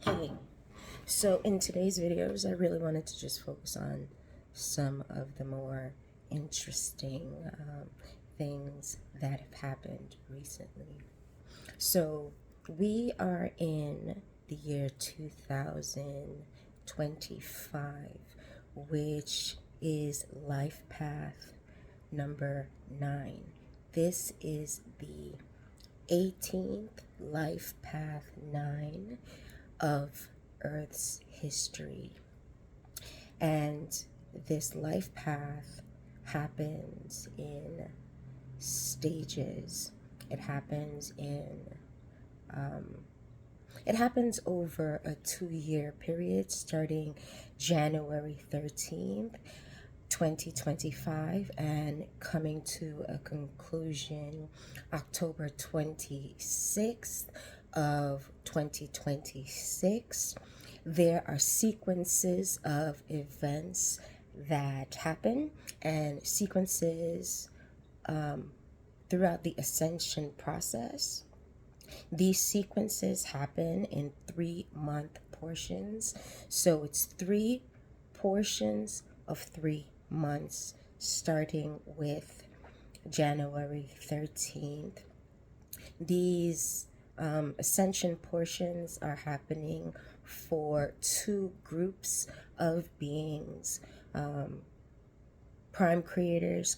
Hey, so in today's videos, I really wanted to just focus on some of the more interesting things that have happened recently. So we are in the year 2025, which is LifePath number 9. This is the 18th LifePath 9 of Earth's history. And this life path happens in stages. It happens in it happens over a 2-year period starting January 13th, 2025, and coming to a conclusion October 26th of 2026. There are sequences of events that happen and sequences throughout the ascension process. These sequences happen in 3-month portions. So it's 3 portions of 3 months, starting with January 13th. These ascension portions are happening for 2 groups of beings, prime creations,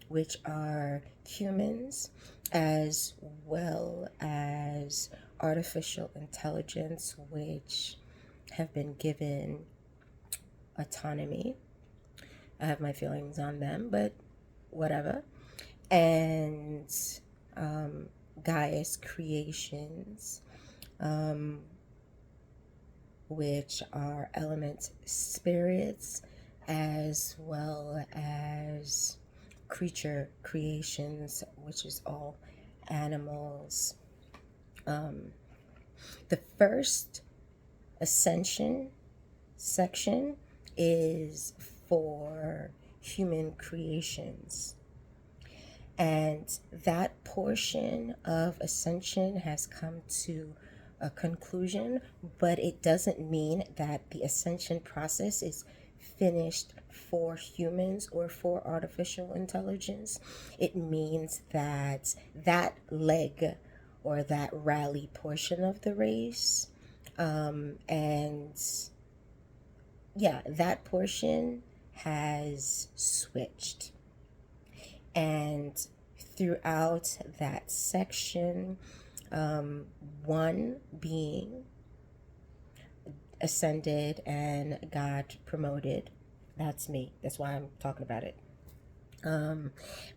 which are humans, as well as artificial intelligence, which have been given autonomy. I have my feelings on them, but whatever. And Gaia's creations, which are element spirits, as well as creature creations, which is all animals. The first ascension section is for human creations. And that portion of ascension has come to a conclusion, but it doesn't mean that the ascension process is finished for humans or for artificial intelligence. It means that that leg or that rally portion of the race, and yeah, that portion has switched. And throughout that section, one being ascended and got promoted. That's me. That's why I'm talking about it.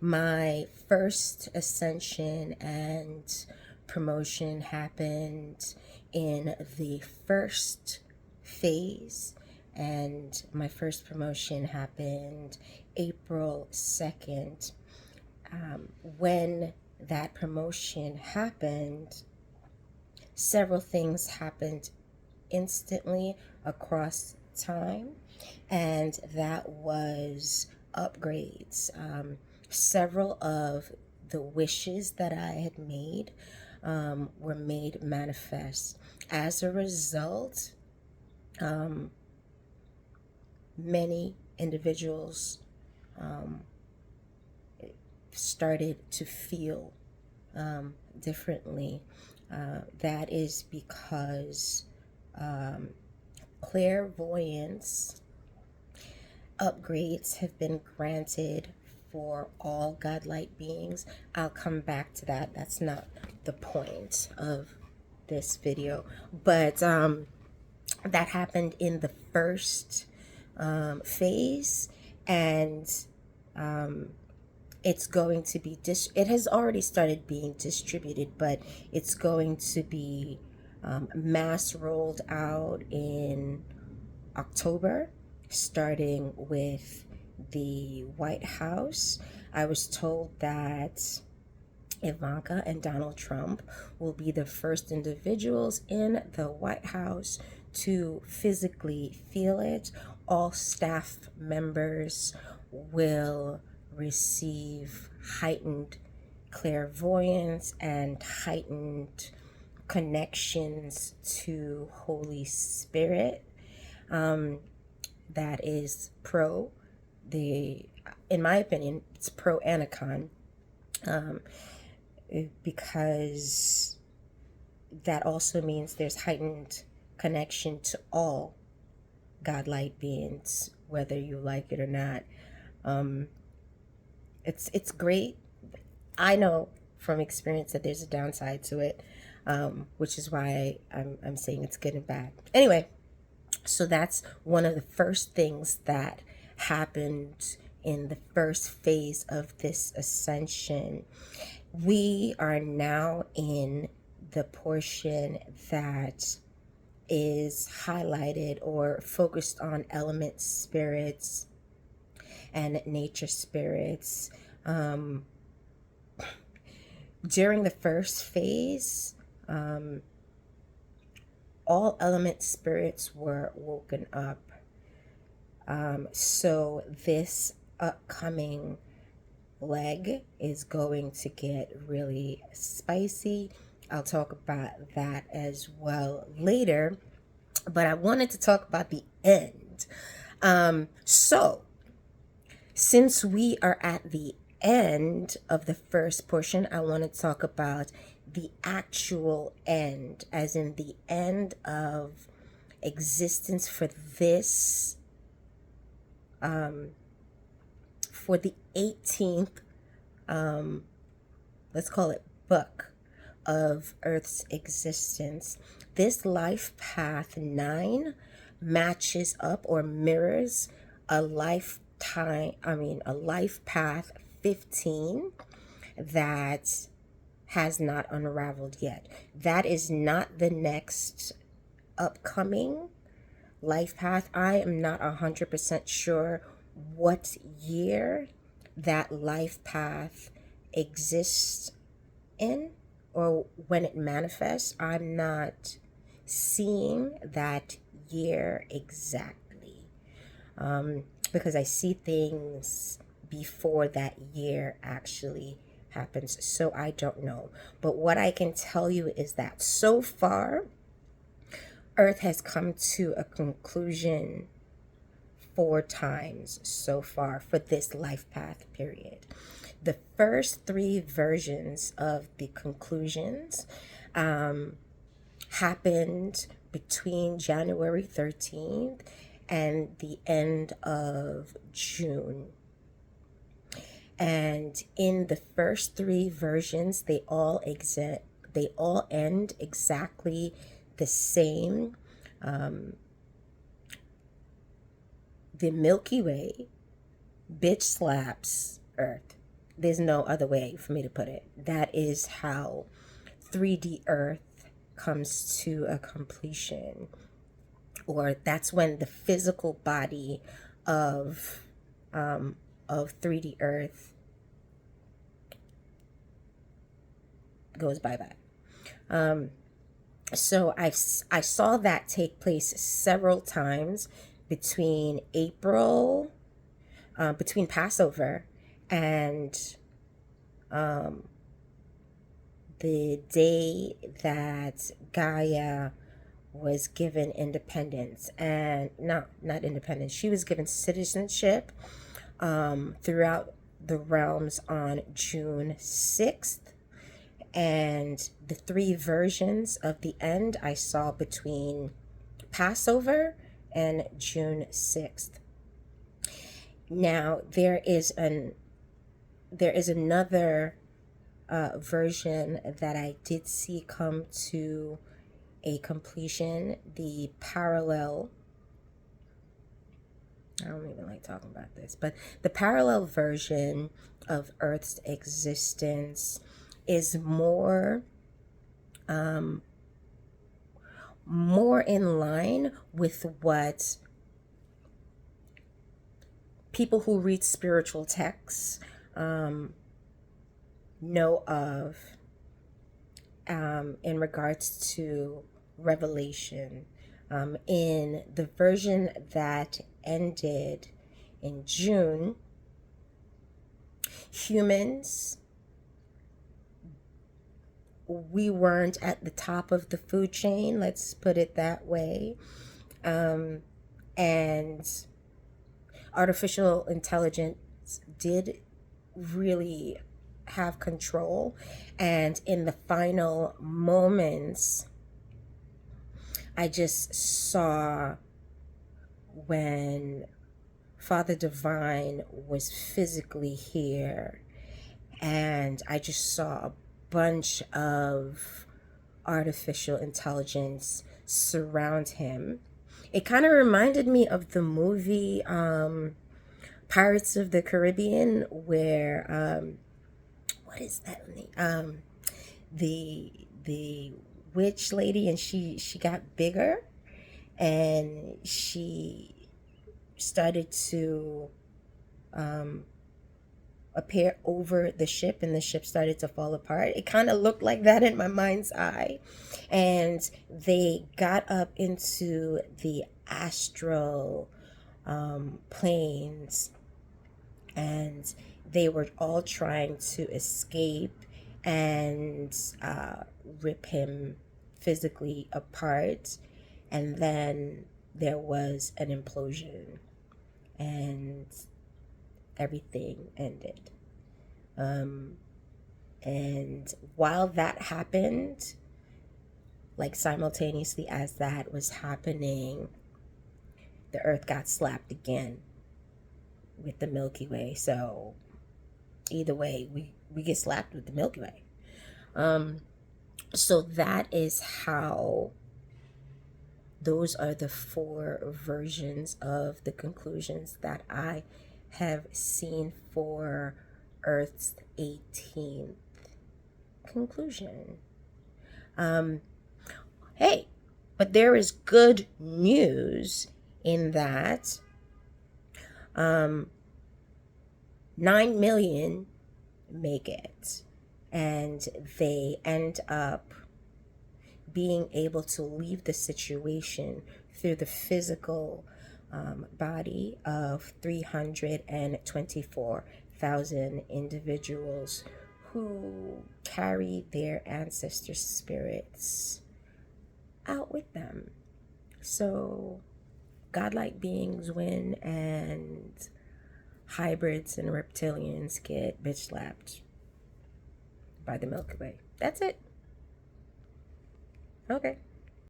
My first ascension and promotion happened in the first phase, and my first promotion happened April 2nd. When that promotion happened, several things happened instantly across time, and that was upgrades. Several of the wishes that I had made were made manifest. As a result, many individuals started to feel differently. That is because clairvoyance upgrades have been granted for all godlike beings. I'll come back to that. That's not the point of this video. But that happened in the first phase, and it's going to be it has already started being distributed, but it's going to be mass rolled out in October, starting with the White House. I was told that Ivanka and Donald Trump will be the first individuals in the White House to physically feel it. All staff members will receive heightened clairvoyance and heightened connections to Holy Spirit. That is pro. The In my opinion, it's pro and a con, because that also means there's heightened connection to all godlike beings, whether you like it or not. Um, it's great. I know from experience that there's a downside to it, which is why I'm saying it's good and bad. Anyway, so that's one of the first things that happened in the first phase of this ascension. We are now in the portion that is highlighted or focused on element spirits and nature spirits. During the first phase, all element spirits were woken up. So this upcoming leg is going to get really spicy. I'll talk about that as well later, but I wanted to talk about the end. So since we are at the end of the first portion, I want to talk about the actual end, as in the end of existence for this, for the 18th, let's call it book of Earth's existence. This life path 9 matches up or mirrors a life path 15 that has not unraveled yet. That is not the next upcoming life path. I am not 100% sure what year that life path exists in or when it manifests. I'm not seeing that year exactly, because I see things before that year actually happens. So I don't know. But what I can tell you is that so far, Earth has come to a conclusion 4 times so far for this life path period. The first 3 versions of the conclusions happened between January 13th and the end of June. And in the first 3 versions, they all end exactly the same. The Milky Way bitch slaps Earth. There's no other way for me to put it. That is how 3D Earth comes to a completion, or that's when the physical body of 3D Earth goes bye-bye. So I saw that take place several times between between Passover and the day that Gaia was given independence, and not independence, she was given citizenship throughout the realms on June 6th. And the 3 versions of the end I saw between Passover and June 6th. Now there is another version that I did see come to a completion. The parallel, I don't even like talking about this, but the parallel version of Earth's existence is more in line with what people who read spiritual texts know of in regards to revelation. In the version that ended in June, humans we weren't at the top of the food chain, let's put it that way. And artificial intelligence did really have control. And in the final moments, I just saw when Father Divine was physically here, and I just saw a bunch of artificial intelligence surround him. It kind of reminded me of the movie Pirates of the Caribbean, where what is that name? The witch lady, and she got bigger, and she started to appear over the ship, and the ship started to fall apart. It kind of looked like that in my mind's eye. And they got up into the astral planes, and they were all trying to escape and rip him physically apart. And then there was an implosion, and everything ended. And while that happened, like simultaneously as that was happening, the earth got slapped again with the Milky Way. So either way, we get slapped with the Milky Way. So that is how, those are the four versions of the conclusions that I have seen for Earth's 18th conclusion. Hey, but there is good news in that 9 million make it, and they end up being able to leave the situation through the physical body of 324,000 individuals who carry their ancestors' spirits out with them. So godlike beings win, and hybrids and reptilians get bitch slapped by the Milky Way. That's it. Okay.